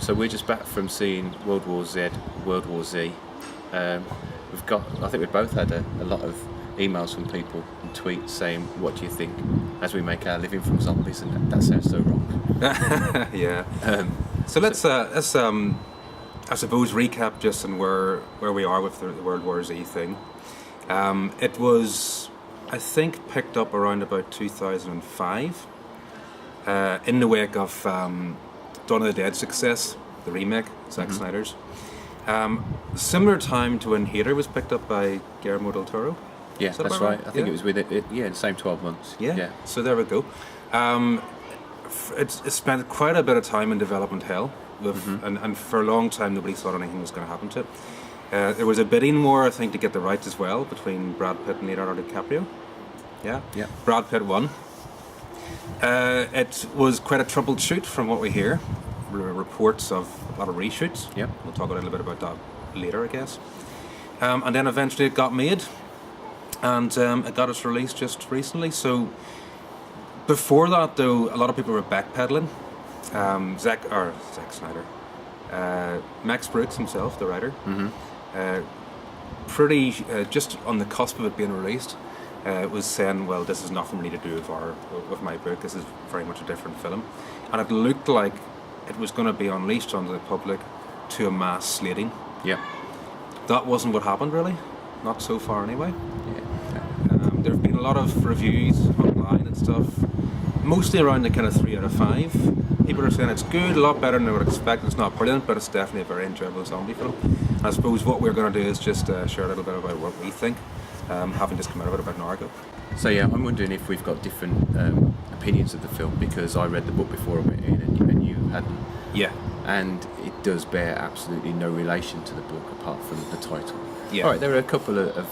So we're just back from seeing World War Z, World War Z. We've got, I think we both had a lot of emails from people and tweets saying, "What do you think?" As we make our living from zombies, and that sounds so wrong. Yeah. So let's I suppose recap just on where we are with the World War Z thing. It was, I think, picked up around about 2005, in the wake of Dawn of the Dead success, the remake, Zack Snyder's. Similar time to when Hater was picked up by Guillermo del Toro. Yeah, that's right. I think it was with it. Yeah, the same 12 months. Yeah. So there we go. It spent quite a bit of time in development hell, and for a long time nobody thought anything was going to happen to it. There was a bidding war, I think, to get the rights as well between Brad Pitt and Leonardo DiCaprio. Yeah. Brad Pitt won. It was quite a troubled shoot from what we hear. Reports of a lot of reshoots. Yeah. We'll talk a little bit about that later, I guess. And then eventually it got made, and it got its release just recently. So before that, though, a lot of people were backpedaling. Zack Snyder, Max Brooks himself, the writer, just on the cusp of it being released, was saying, "Well, this has nothing really to do with my book. This is very much a different film," and it looked like it was going to be unleashed onto the public to a mass slating. Yeah. That wasn't what happened, really. Not so far, anyway. Yeah. There have been a lot of reviews online and stuff, mostly around the kind of 3 out of 5. People are saying it's good, a lot better than I would expect. It's not brilliant, but it's definitely a very enjoyable zombie film. I suppose what we're going to do is just share a little bit about what we think, having just come out of it about an hour ago. So yeah, I'm wondering if we've got different opinions of the film, because I read the book before I went in and you hadn't. Yeah. And it does bear absolutely no relation to the book apart from the title. Yeah. All right, there are a couple of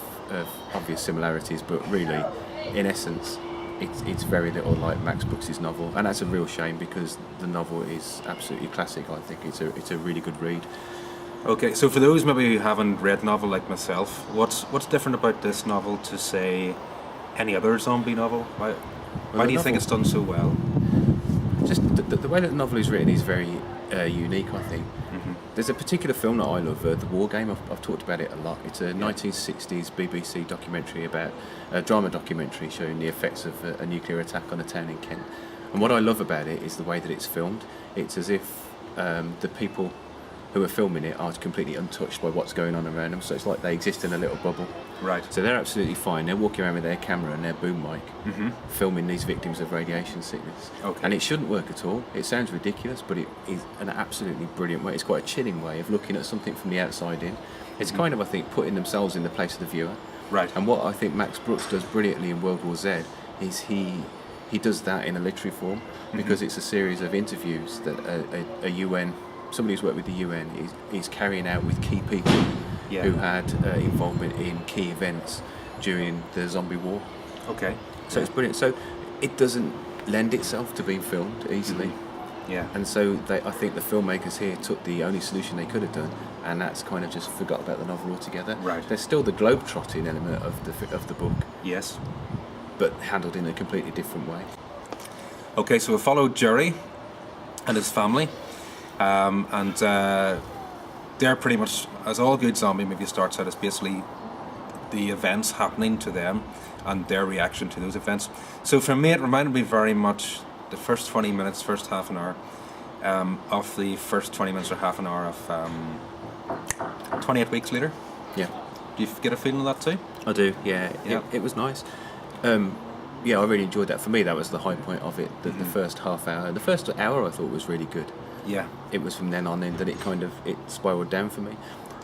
obvious similarities, but really, in essence, it's very little like Max Brooks' novel, and that's a real shame because the novel is absolutely classic. I think it's a really good read. Okay, so for those maybe who haven't read the novel like myself, what's different about this novel to, say, any other zombie novel? Why do you think it's done so well? Just the way that the novel is written is very unique, I think. There's a particular film that I love, The War Game. I've talked about it a lot. It's a 1960s BBC documentary a drama documentary showing the effects of a nuclear attack on a town in Kent. And what I love about it is the way that it's filmed. It's as if the people who are filming it are completely untouched by what's going on around them. So it's like they exist in a little bubble. Right. So they're absolutely fine. They're walking around with their camera and their boom mic, filming these victims of radiation sickness. Okay. And it shouldn't work at all. It sounds ridiculous, but it is an absolutely brilliant way. It's quite a chilling way of looking at something from the outside in. It's kind of, I think, putting themselves in the place of the viewer. Right. And what I think Max Brooks does brilliantly in World War Z is he does that in a literary form, because it's a series of interviews that a UN, somebody who's worked with the UN, is carrying out with key people who had involvement in key events during the zombie war. Okay. So it's brilliant. So it doesn't lend itself to being filmed easily. Yeah. And so I think the filmmakers here took the only solution they could have done, and that's kind of just forgot about the novel altogether. Right. There's still the globe-trotting element of the book, Yes. but handled in a completely different way. Okay, so we followed Jerry and his family, and they're pretty much, as all good zombie movie starts out, it's basically the events happening to them and their reaction to those events. So for me, it reminded me very much the first 20 minutes, first half an hour of the first 20 minutes or half an hour of 28 Weeks Later. Yeah. Do you get a feeling of that too? I do, yeah. Yeah. It was nice. Yeah, I really enjoyed that. For me, that was the high point of it, the first half hour. The first hour I thought was really good. Yeah. It was from then on in that it spiraled down for me.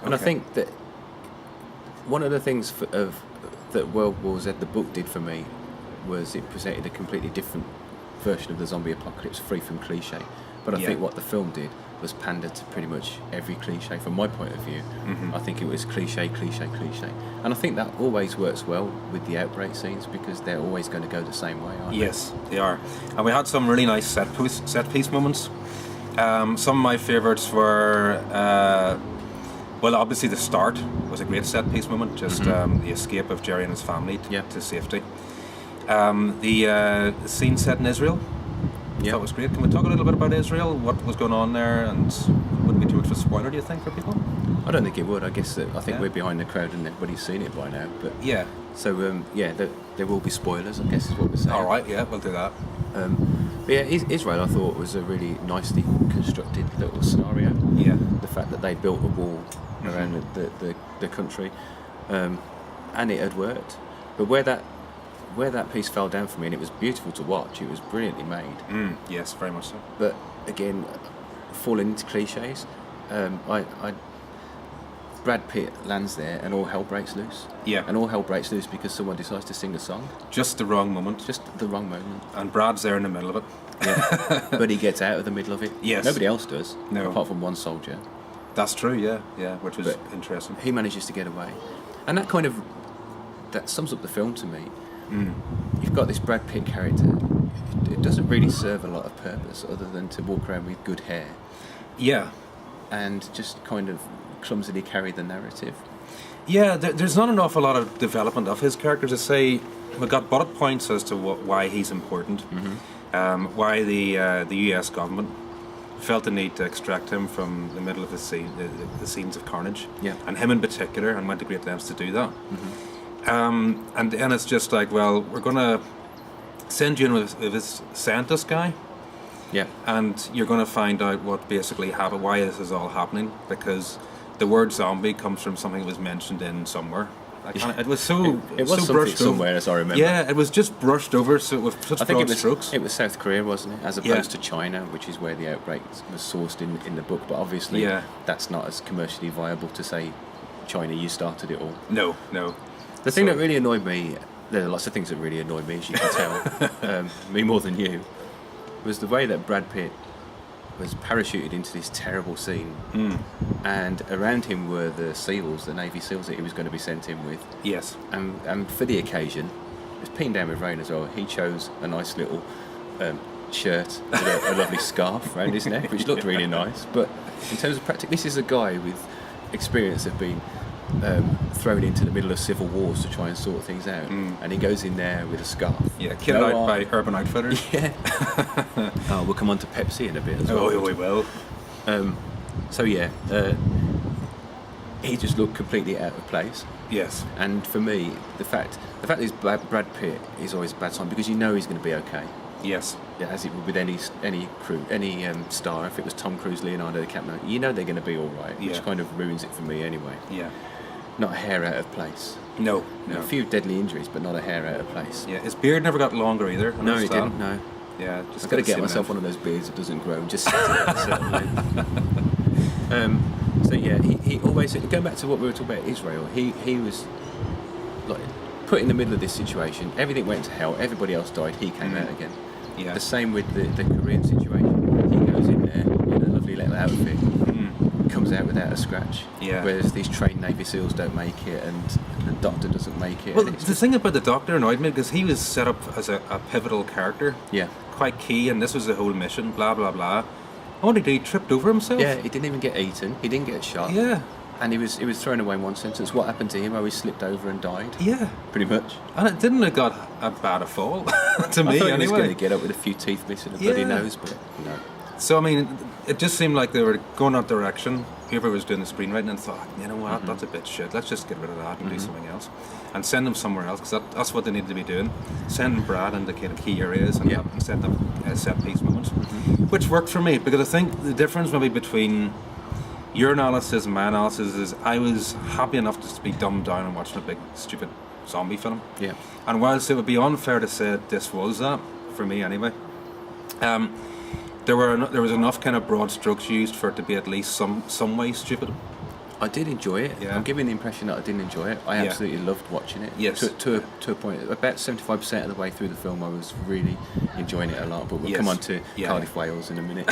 And I think that one of the things that World War Z, the book, did for me was it presented a completely different version of the zombie apocalypse, free from cliche. But I think what the film did was pander to pretty much every cliche from my point of view. I think it was cliche. And I think that always works well with the outbreak scenes because they're always going to go the same way, aren't they? Yes, they are. And we had some really nice set piece moments. Some of my favourites were, well, obviously the start was a great set piece moment, just the escape of Jerry and his family to safety. The scene set in Israel, Yeah. That was great. Can we talk a little bit about Israel? What was going on there, and wouldn't be too much of a spoiler, do you think, for people? I don't think it would. I guess that I think Yeah. we're behind the crowd and everybody's seen it by now. But Yeah. so there will be spoilers. I guess is what we're saying. All right. Yeah, we'll do that. But yeah, Israel I thought was a really nicely constructed little scenario. Yeah. The fact that they built a wall around the country, and it had worked. But where that piece fell down for me, and it was beautiful to watch. It was brilliantly made. Yes, very much so. But again, falling into cliches, Brad Pitt lands there and all hell breaks loose. Yeah. And all hell breaks loose because someone decides to sing a song. Just the wrong moment. Just the wrong moment. And Brad's there in the middle of it. Yeah. But he gets out of the middle of it. Yes. Nobody else does. No. Apart from one soldier. That's true, yeah, which was But interesting. He manages to get away. And that sums up the film to me. You've got this Brad Pitt character. It doesn't really serve a lot of purpose other than to walk around with good hair Yeah. and just kind of clumsily carry the narrative. Yeah, there's not an awful lot of development of his character to say. We've got bullet points as to why he's important, why the US government felt the need to extract him from the middle of the scene, the scenes of carnage, and him in particular, and went to great lengths to do that. And then it's just like, well, we're going to send you in with this scientist guy, and you're going to find out what basically happened, why this is all happening, because the word zombie comes from something that was mentioned in somewhere. It was so it was so brushed somewhere, over. as I remember. Yeah, it was just brushed over so with such broad strokes. It was South Korea, wasn't it? As opposed to China, which is where the outbreak was sourced in the book. But obviously, that's not as commercially viable to say, China, you started it all. No. The thing that really annoyed me, there are lots of things that really annoyed me, as you can tell, me more than you, was the way that Brad Pitt was parachuted into this terrible scene, and around him were the SEALs, the Navy SEALs that he was going to be sent in with. Yes. And for the occasion, it was peeing down with rain as well. He chose a nice little shirt with a lovely scarf around his neck, which looked really nice. But in terms of practice, this is a guy with experience of being thrown into the middle of civil wars to try and sort things out, and he goes in there with a scarf. Yeah, kitted out by Urban Outfitters. Yeah. We'll come on to Pepsi in a bit as well. Oh, we will. So yeah, he just looked completely out of place. Yes. And for me, the fact that he's Brad Pitt is always a bad sign, because you know he's going to be okay. Yes. Yeah, as it would with any crew, any star. If it was Tom Cruise, Leonardo DiCaprio, you know they're going to be all right, which kind of ruins it for me anyway. Yeah. Not a hair out of place. No. A few deadly injuries, but not a hair out of place. Yeah, his beard never got longer either. No, it didn't. No. Yeah, just I've got to get myself one of those beards that doesn't grow and just sit at a certain length. So yeah, he always, going back to what we were talking about Israel, he was like put in the middle of this situation. Everything went to hell. Everybody else died. He came out again. Yeah. The same with the Korean situation. He goes in there in a lovely little outfit, comes out without a scratch. Yeah. Whereas these trained Navy SEALs don't make it, and the doctor doesn't make it. Well, the thing about the doctor annoyed me because he was set up as a pivotal character. Yeah. Quite key, and this was the whole mission. Blah blah blah. I wonder, did he tripped over himself? Yeah, he didn't even get eaten. He didn't get shot. Yeah. And he was thrown away in one sentence. What happened to him? Oh, he slipped over and died. Yeah. Pretty much. And it didn't have got a bad a fall to me I thought anyway. he was going to get up with a few teeth missing and bloody nose, but no. So I mean, it just seemed like they were going that direction. Whoever was doing the screenwriting and thought, you know what, that's a bit shit. Let's just get rid of that and do something else, and send them somewhere else, because that's what they needed to be doing. Sending Brad into kind of key areas and setting up set piece moments, which worked for me, because I think the difference maybe between your analysis and my analysis is I was happy enough to just be dumbed down and watching a big stupid zombie film. Yeah. And whilst it would be unfair to say this was that, for me anyway, there was enough kind of broad strokes used for it to be at least some way stupid. I did enjoy it. Yeah. I'm giving the impression that I didn't enjoy it. I absolutely loved watching it. Yes. To a point. About 75% of the way through the film, I was really enjoying it a lot. But we'll come on to Cardiff, Wales in a minute.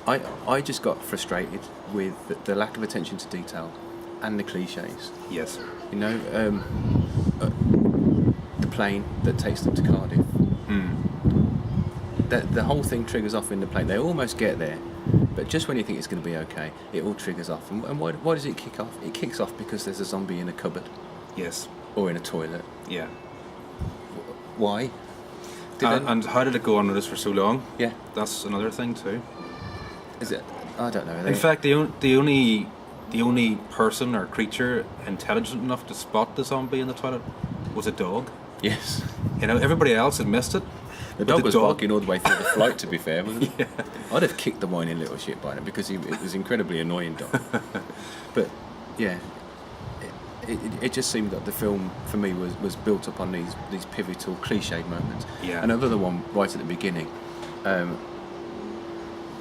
But I just got frustrated with the lack of attention to detail and the cliches. Yes. You know, the plane that takes them to Cardiff. The whole thing triggers off in the plane. They almost get there, but just when you think it's going to be okay, it all triggers off. And why does it kick off? It kicks off because there's a zombie in a cupboard. Yes. Or in a toilet. Yeah. Why? And how did it go unnoticed for so long? Yeah. That's another thing too. Is it? I don't know. In fact, the only person or creature intelligent enough to spot the zombie in the toilet was a dog. Yes. You know, everybody else had missed it. The dog was barking all the way through the flight, to be fair, wasn't it? Yeah. I'd have kicked the whining little shit by him because it was incredibly annoying dog. But, yeah, it just seemed that the film, for me, was built upon these pivotal, cliched moments. Yeah. Another one right at the beginning,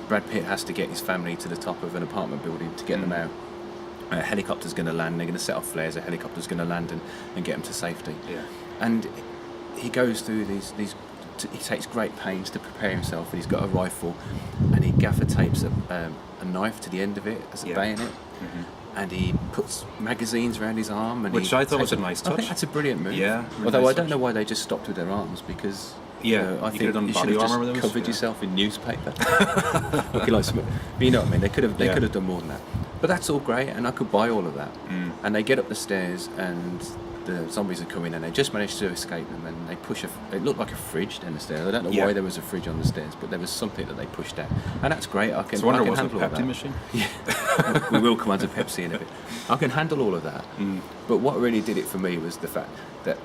Brad Pitt has to get his family to the top of an apartment building to get them out. A helicopter's going to land, they're going to set off flares, a helicopter's going to land and get them to safety. Yeah. And he goes through these he takes great pains to prepare himself, and he's got a rifle, and he gaffer tapes a knife to the end of it as a bayonet, and he puts magazines around his arm, and which I thought was a nice touch. I think that's a brilliant move. Yeah. Really Although nice I don't touch. know why they just stopped with their arms, because Yeah, I you think could have done you should body have armor just with those. covered Yeah. yourself in newspaper. Looking like some, but you know what I mean. They could have done more than that. But that's all great, and I could buy all of that. And they get up the stairs, and the zombies are coming, and they just manage to escape them, and they push it looked like a fridge down the stairs. I don't know why there was a fridge on the stairs, but there was something that they pushed out, and that's great. I can was a handle all Pepsi that. machine? Yeah, we will come on to Pepsi in a bit. I can handle all of that. But what really did it for me was the fact that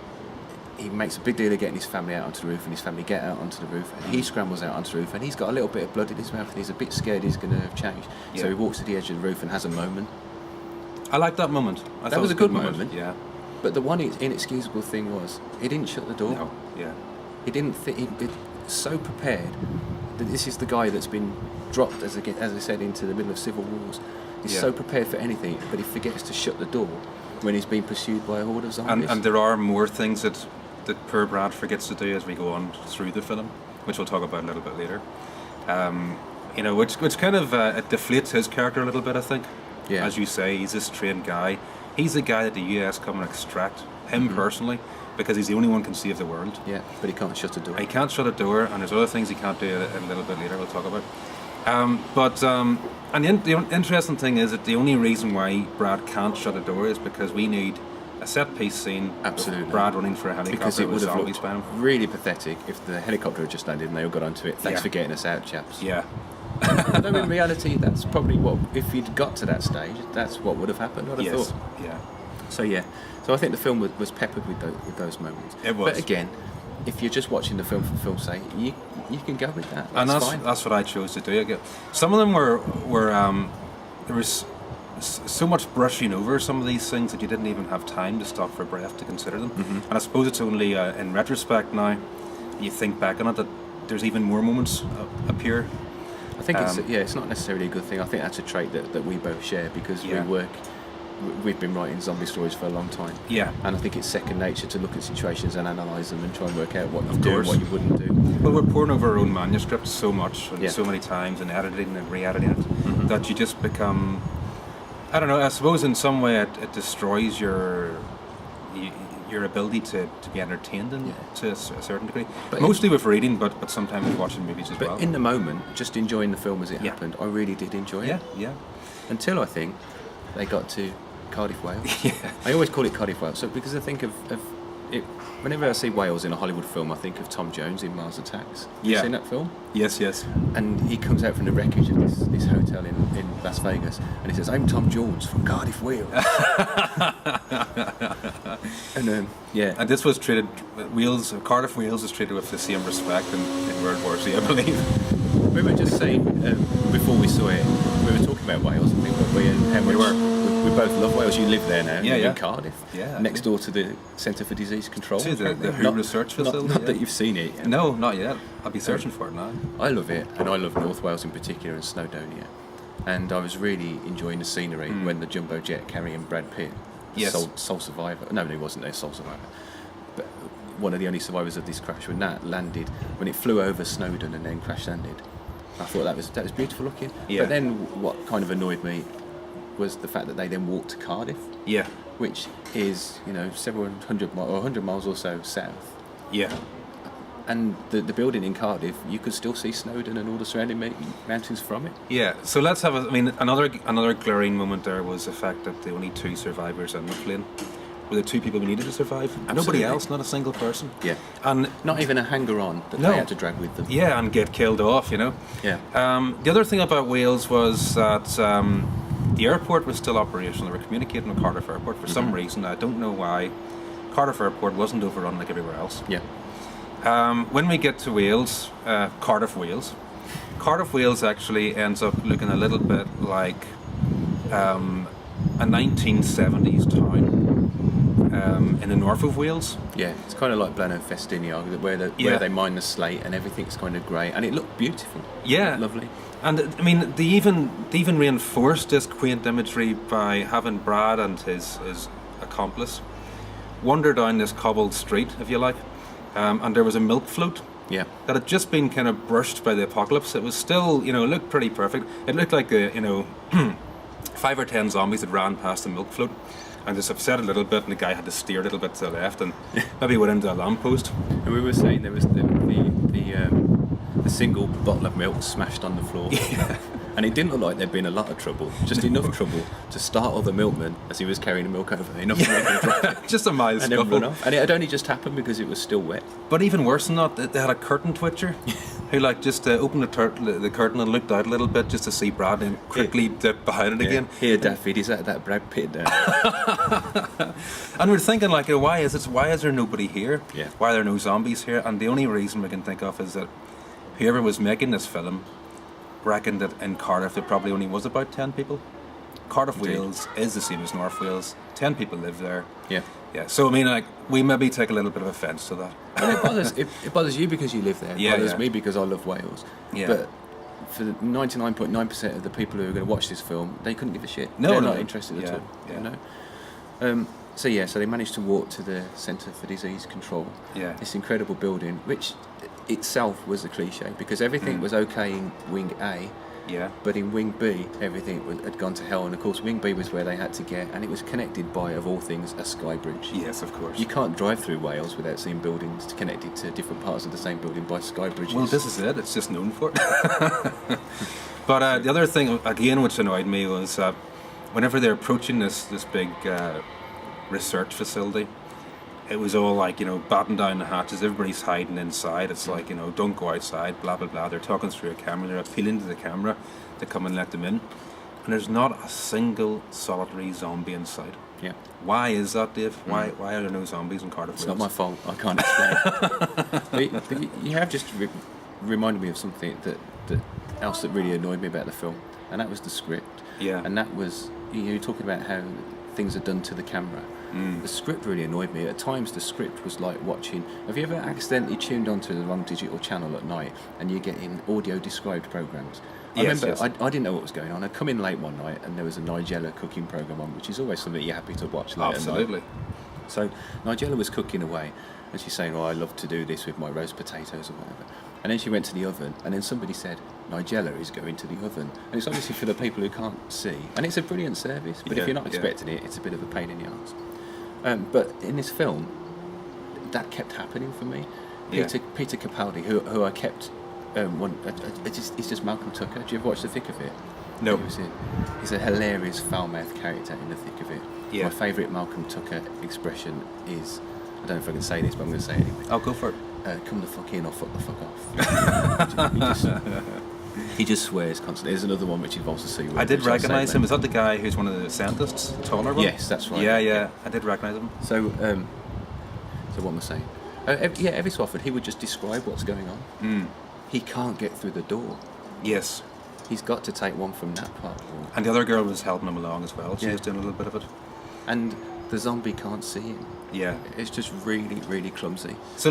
he makes a big deal of getting his family out onto the roof, and his family get out onto the roof, and he scrambles out onto the roof, and he's got a little bit of blood in his mouth, and he's a bit scared he's going to have changed. Yeah. So he walks to the edge of the roof and has a moment. I like that moment. I thought was it a good moment. Yeah. But the one inexcusable thing was he didn't shut the door. No. Yeah. He didn't think he'd so prepared that this is the guy that's been dropped, as I said, into the middle of civil wars. He's so prepared for anything, but he forgets to shut the door when he's being pursued by a horde of zombies. And there are more things that poor Brad forgets to do as we go on through the film, which we'll talk about a little bit later. You know, which kind of it deflates his character a little bit, I think. Yeah. As you say, he's this trained guy. He's the guy that the US come and extract, him personally, because he's the only one can save the world. Yeah, but he can't shut a door. He can't shut a door, and there's other things he can't do a little bit later we'll talk about. And the interesting thing is that the only reason why Brad can't shut a door is because we need a set-piece scene Absolutely. with Brad running for a helicopter Because it with would have zombies looked by him. really pathetic if the helicopter had just landed and they all got onto it. Thanks for getting us out, chaps. Yeah. No, in reality, that's probably what, if he'd got to that stage, that's what would have happened, I'd have thought. Yeah. So I think the film was peppered with those moments. It was. But again, if you're just watching the film for film's sake, you can go with that. And fine. that's what I chose to do. Some of them were there was so much brushing over some of these things that you didn't even have time to stop for breath to consider them. And I suppose it's only in retrospect now, you think back on it, that there's even more moments appear. I think it's not necessarily a good thing. I think that's a trait that we both share because we've been writing zombie stories for a long time. Yeah. And I think it's second nature to look at situations and analyse them and try and work out what you do and course. what you wouldn't do. Well, we're pouring over our own manuscript so much and so many times and editing and re-editing it that you just become, I don't know, I suppose in some way it destroys your ability to be entertained to a certain degree. But mostly with reading, but sometimes with watching movies as well. But in the moment, just enjoying the film as it happened, I really did enjoy it. Yeah. Until I think they got to Cardiff, Wales. Yeah. I always call it Cardiff, Wales, because I think of it. Whenever I see Wales in a Hollywood film, I think of Tom Jones in Mars Attacks. You seen that film? Yes. And he comes out from the wreckage of this hotel in Las Vegas, and he says, "I'm Tom Jones from Cardiff, Wales." And And this was treated, Cardiff, Wales is treated with the same respect in World War Z, I believe. We were just saying before we saw it, we were talking about Wales, I think, weren't we? And how much we both love Wales. You live there now. You live in Cardiff. Yeah. Next door to the Centre for Disease Control. To the WHO research facility. Not that you've seen it yet. No, not yet. I'll be searching for it now. I love it, and I love North Wales in particular and Snowdonia. And I was really enjoying the scenery when the jumbo jet carrying Brad Pitt, sole survivor. No, he wasn't a sole survivor, but one of the only survivors of this crash when that landed, when it flew over Snowdon and then crash landed. I thought that was beautiful looking. Yeah. But then what kind of annoyed me was the fact that they then walked to Cardiff. Yeah. Which is, several hundred miles or 100 miles or so south. Yeah. And the building in Cardiff, you could still see Snowdon and all the surrounding mountains from it. Yeah, so let's have another glaring moment there was the fact that the only two survivors in the plane were the two people we needed to survive. Absolutely. Nobody else, not a single person. Yeah. And not even a hanger-on that No. they had to drag with them. yeah, and get killed off, you know. Yeah. The other thing about Wales was that the airport was still operational. They were communicating with Cardiff Airport for some reason. I don't know why. Cardiff Airport wasn't overrun like everywhere else. Yeah. When we get to Wales, Cardiff, Wales actually ends up looking a little bit like a 1970s town in the north of Wales. Yeah, it's kind of like Blaenau Festiniog, where they mine the slate and everything's kind of grey, and it looked beautiful. Yeah, Lovely. And I mean, they even reinforced this quaint imagery by having Brad and his accomplice wander down this cobbled street, if you like, and there was a milk float. Yeah. That had just been kind of brushed by the apocalypse. It was still, it looked pretty perfect. It looked like 5 or 10 zombies that ran past the milk float and just upset a little bit, and the guy had to steer a little bit to the left and maybe went into a lamppost. And we were saying there was the single bottle of milk smashed on the floor. Yeah. And it didn't look like there'd been a lot of trouble, just enough trouble to startle the milkman as he was carrying the milk over, enough to make him drop it. Just a mild And then run scuffle. off. And it had only just happened because it was still wet. But even worse than that, they had a curtain twitcher who just opened the curtain and looked out a little bit just to see Brad and quickly dip behind it again. Here, Daffy, is that Brad Pitt there? And we're thinking why is there nobody here? Yeah. Why are there no zombies here? And the only reason we can think of is that whoever was making this film reckoned that in Cardiff there probably only was about 10 people. Cardiff, Indeed. Wales is the same as North Wales. 10 people live there. Yeah. Yeah. So I mean, we maybe take a little bit of offence to that. And it bothers you because you live there. It Yeah, bothers yeah. me because I love Wales. Yeah. But for the 99.9% of the people who are going to watch this film, they couldn't give a shit. No, They're no. not interested Yeah, at all. yeah. You know? So they managed to walk to the Centre for Disease Control. Yeah. This incredible building, which itself was a cliche because everything was okay in Wing A. Yeah. But in Wing B, everything had gone to hell, and of course Wing B was where they had to get, and it was connected by, of all things, a sky bridge. Yes, of course. You can't drive through Wales without seeing buildings connected to different parts of the same building by sky bridges. Well, this is it. It's just known for it. But the other thing, again, which annoyed me was whenever they're approaching this big research facility, it was all batten down the hatches, everybody's hiding inside. It's like, don't go outside, blah, blah, blah. They're talking through a camera, they're appealing to the camera to come and let them in. And there's not a single solitary zombie in sight. Yeah. Why is that, Dave? Why are there no zombies in Cardiff? It's not my fault. I can't explain. but you have just reminded me of something that else that really annoyed me about the film, and that was the script. Yeah. And that was you're talking about how things are done to the camera. The script really annoyed me. At times, the script was like watching. Have you ever accidentally tuned onto the wrong digital channel at night, and you're getting audio described programs? I Yes, remember yes. I didn't know what was going on. I'd come in late one night, and there was a Nigella cooking program on, which is always something you're happy to watch late Absolutely. at night. So Nigella was cooking away, and she's saying, "Oh, I love to do this with my roast potatoes or whatever." And then she went to the oven, and then somebody said, "Nigella is going to the oven." And it's obviously for the people who can't see, and it's a brilliant service. But Yeah, if you're not yeah. expecting it, it's a bit of a pain in the arse. But in this film, that kept happening for me. Yeah. Peter Capaldi, who I kept. It's just Malcolm Tucker. Do you ever watch The Thick of It? No. He's a hilarious foul-mouthed character in The Thick of It. Yeah. My favourite Malcolm Tucker expression is, I don't know if I can say this, but I'm going to say it anyway. I'll go for it. Come the fuck in or fuck the fuck off. he just swears constantly. There's another one which involves a C word. I did which I'll recognise say him. later. Is that the guy who's one of the scientists? Taller one? Yes, that's right. Yeah. I did recognise him. So what am I saying? Every so often he would just describe what's going on. He can't get through the door. Yes. He's got to take one from that part. And the other girl was helping him along as well. She Yeah. was doing a little bit of it. And the zombie can't see him. Yeah. It's just really, really clumsy. So,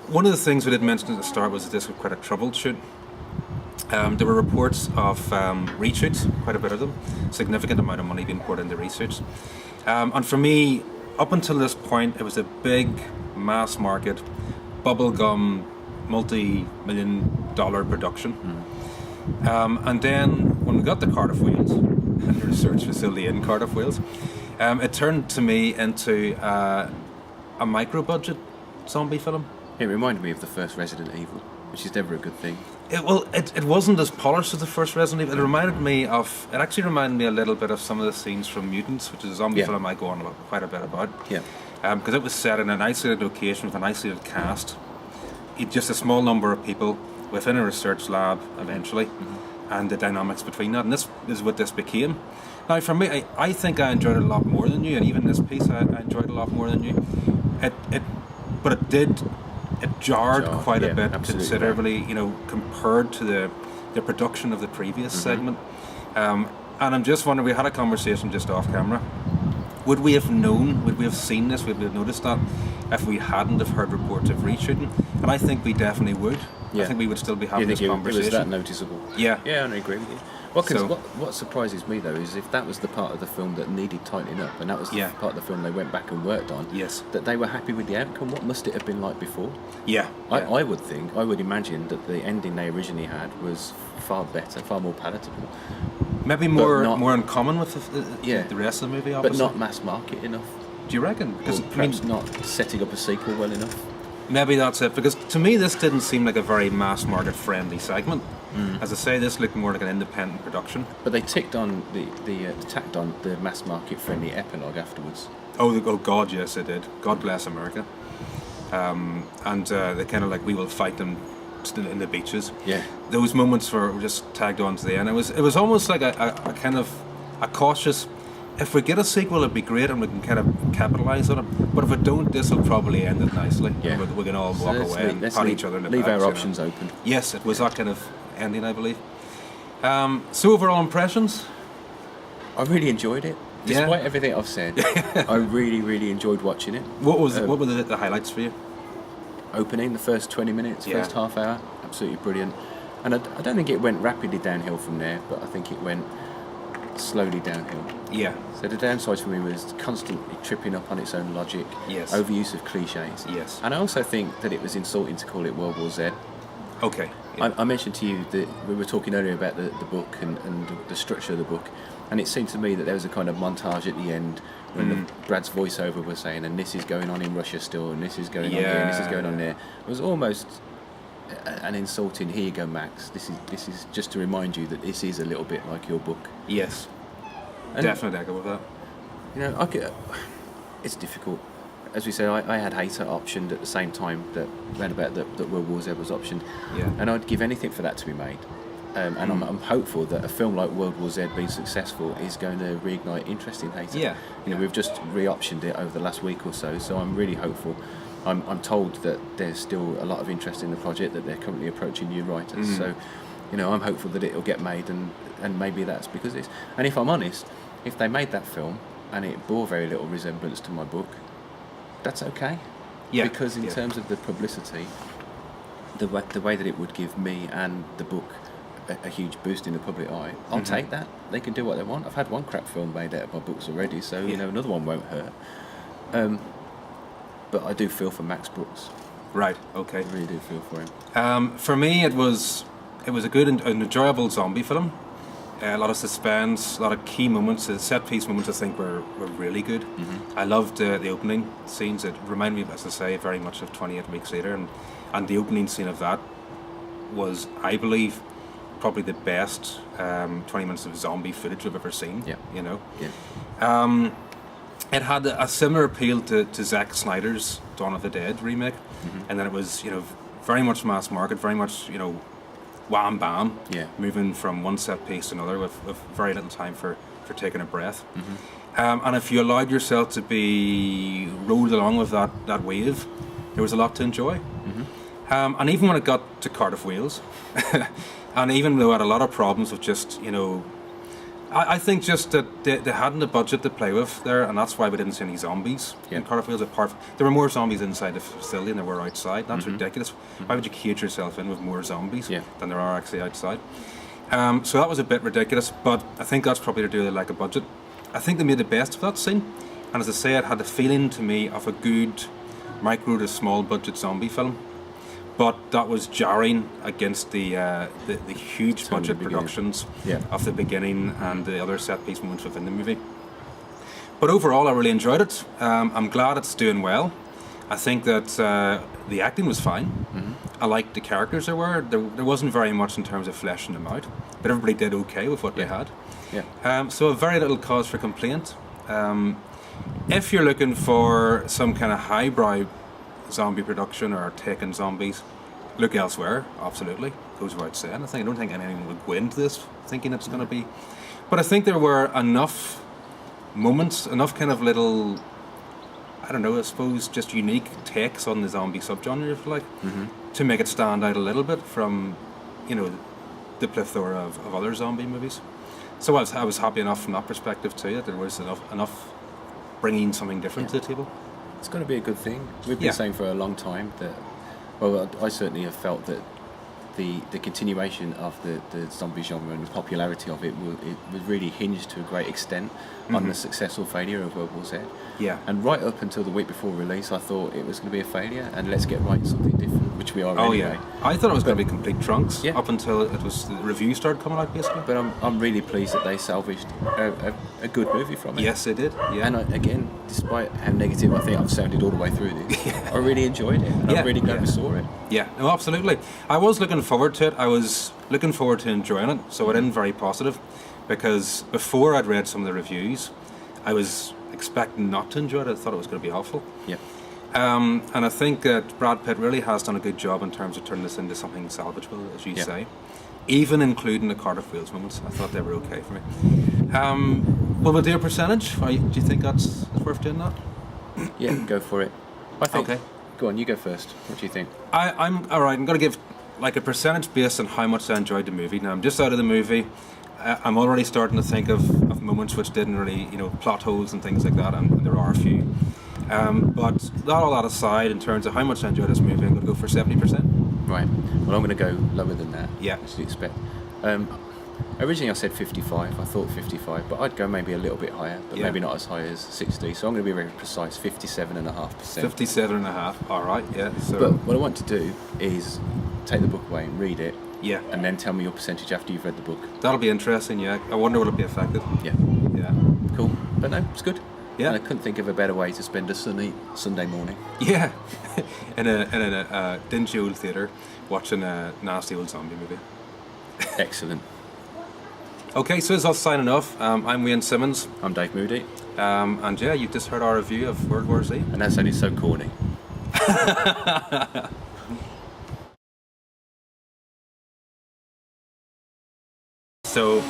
one of the things we did mention at the start was that this was quite a troubled shoot. There were reports of reshoots, quite a bit of them. Significant amount of money being poured into reshoots. And for me, up until this point, it was a big, mass market, bubblegum, multi-million-dollar production. And then when we got to Cardiff, Wales, and the research facility in Cardiff, Wales, it turned to me into a micro-budget zombie film. It reminded me of the first Resident Evil, which is never a good thing. It wasn't as polished as the first Resident Evil. It actually reminded me a little bit of some of the scenes from Mutants, which is a zombie film I go on about, quite a bit about. Yeah. Because it was set in an isolated location with an isolated cast. Just a small number of people within a research lab eventually, and the dynamics between that. And this is what this became. Now, for me, I think I enjoyed it a lot more than you, and even this piece I enjoyed a lot more than you. But it jarred quite a bit considerably, compared to the production of the previous segment. And I'm just wondering, we had a conversation just off camera. Would we have seen this, would we have noticed that if we hadn't have heard reports of reshooting? And I think we definitely would. Yeah. I think we would still be having this conversation. It was that noticeable? Yeah. Yeah, I agree with you. Well, because what surprises me, though, is if that was the part of the film that needed tightening up, and that was the part of the film they went back and worked on, that they were happy with the outcome, what must it have been like before? Yeah. I would imagine that the ending they originally had was far better, far more palatable. Maybe more in common with the rest of the movie, obviously. But not mass market enough. Do you reckon? Because perhaps not setting up a sequel well enough. Maybe that's it, because to me this didn't seem like a very mass market friendly segment. As I say, this looked more like an independent production. But they tacked on the mass market friendly epilogue afterwards. Oh God, yes, they did. God bless America. And they kind of like, we will fight them in the beaches. Yeah. Those moments were just tagged on to the end. It was almost like a kind of a cautious, if we get a sequel it'd be great and we can kind of capitalise on it, but if we don't, this will probably end it nicely. Yeah. We can all walk away and pat each other in the back. Leave our options open. Yes, it was that kind of ending, I believe. So overall impressions? I really enjoyed it. Despite everything I've said, I really, really enjoyed watching it. What were the highlights for you? Opening, the first 20 minutes, first half hour, absolutely brilliant. And I don't think it went rapidly downhill from there, but I think it went slowly downhill. Yeah. So the downside for me was constantly tripping up on its own logic, overuse of cliches. Yes. And I also think that it was insulting to call it World War Z. Okay. Yeah. I mentioned to you that we were talking earlier about the book and the structure of the book, and it seemed to me that there was a kind of montage at the end when Brad's voiceover was saying, and this is going on in Russia still, and this is going on here, and this is going on there. It was almost an insulting, here you go, Max, this is just to remind you that this is a little bit like your book. Yes. And definitely echo with that. You know, it's difficult. As we said, I had Hater optioned at the same time that World War Z was optioned, and I'd give anything for that to be made. And I'm hopeful that a film like World War Z being successful is going to reignite interest in Hater. Yeah. You know, we've just re-optioned it over the last week or so I'm really hopeful. I'm told that there's still a lot of interest in the project, that they're currently approaching new writers. So, you know, I'm hopeful that it'll get made, and maybe that's because it's. And if I'm honest, if they made that film and it bore very little resemblance to my book, that's okay. Yeah. Because in terms of the publicity, the way that it would give me and the book a huge boost in the public eye, I'll take that. They can do what they want. I've had one crap film made out of my books already, so you know, another one won't hurt. But I do feel for Max Brooks. Right. Okay. I really do feel for him. For me, it was a good and enjoyable zombie film. A lot of suspense, a lot of key moments. The set piece moments, I think, were really good. I loved the opening scenes. It reminded me, as I say, very much of 28 Weeks Later, and the opening scene of that was, I believe, probably the best 20 minutes of zombie footage I've ever seen. Yeah. You know. Yeah. It had a similar appeal to Zack Snyder's Dawn of the Dead remake, and then it was, you know, very much mass market, very much, you know, wham bam, moving from one set piece to another with very little time for taking a breath. And if you allowed yourself to be rolled along with that wave, there was a lot to enjoy. And even when it got to Cardiff, Wales, and even though it had a lot of problems with just, you know, I think just that they hadn't a budget to play with there, and that's why we didn't see any zombies in Cardiff, Wales. There were more zombies inside the facility than there were outside. That's ridiculous. Why would you cage yourself in with more zombies than there are actually outside? So that was a bit ridiculous, but I think that's probably to do with like a budget. I think they made the best of that scene, and as I say, it had the feeling to me of a good micro to small budget zombie film. But that was jarring against the huge budget productions of the beginning and the other set piece moments within the movie. But overall, I really enjoyed it. I'm glad it's doing well. I think that the acting was fine. Mm-hmm. I liked the characters there were. There wasn't very much in terms of fleshing them out, but everybody did okay with what they had. Yeah. So a very little cause for complaint. If you're looking for some kind of highbrow zombie production or taking zombies, look elsewhere. Absolutely, goes without saying. I don't think anyone would go into this thinking it's going to be. But I think there were enough moments, enough kind of little, I don't know, I suppose just unique takes on the zombie subgenre, if you like, to make it stand out a little bit from, the plethora of other zombie movies. So I was happy enough from that perspective too, that there was enough bringing something different to the table. It's going to be a good thing. We've been saying for a long time that, well, I certainly have felt that the continuation of the zombie genre and the popularity of it was really hinged to a great extent on the successful failure of World War Z. Yeah. And right up until the week before release, I thought it was going to be a failure, and let's get right something different, which we are anyway. Yeah. I thought it was going to be complete trunks up until the reviews started coming out, basically. But I'm really pleased that they salvaged a good movie from it. Yes, they did. Yeah. And again, despite how negative I think I've sounded all the way through this, I really enjoyed it. And I'm really glad we saw it. Yeah, no, absolutely. I was looking forward to it. I was looking forward to enjoying it, so I didn't very positive, because before I'd read some of the reviews, I was expecting not to enjoy it. I thought it was going to be awful. Yeah. And I think that Brad Pitt really has done a good job in terms of turning this into something salvageable, as you say, even including the Cardiff Wheels moments. I thought they were okay for me. Well, we'll do a percentage. Do you think that's worth doing that? Yeah, go for it. I think. Okay. Go on, you go first. What do you think? I'm all right. I'm going to give like a percentage based on how much I enjoyed the movie. Now I'm just out of the movie. I'm already starting to think of moments which didn't really, plot holes and things like that, and there are a few. But all that aside, in terms of how much I enjoyed this movie, I'm going to go for 70%. Right. Well, I'm going to go lower than that. Yeah. As you expect. Originally I said 55. I thought 55, but I'd go maybe a little bit higher, but maybe not as high as 60. So I'm going to be very precise, 57.5%. 57.5. All right. Yeah. So. But what I want to do is take the book away and read it. Yeah. And then tell me your percentage after you've read the book. That'll be interesting. Yeah. I wonder will it be affected. Yeah. Yeah. Cool. But no, it's good. Yeah. And I couldn't think of a better way to spend a sunny Sunday morning. Yeah. in a dingy old theatre, watching a nasty old zombie movie. Excellent. Okay, so it's us signing off. I'm Wayne Simmons. I'm Dave Moody. And yeah, you've just heard our review of World War Z. And that sounded so corny. So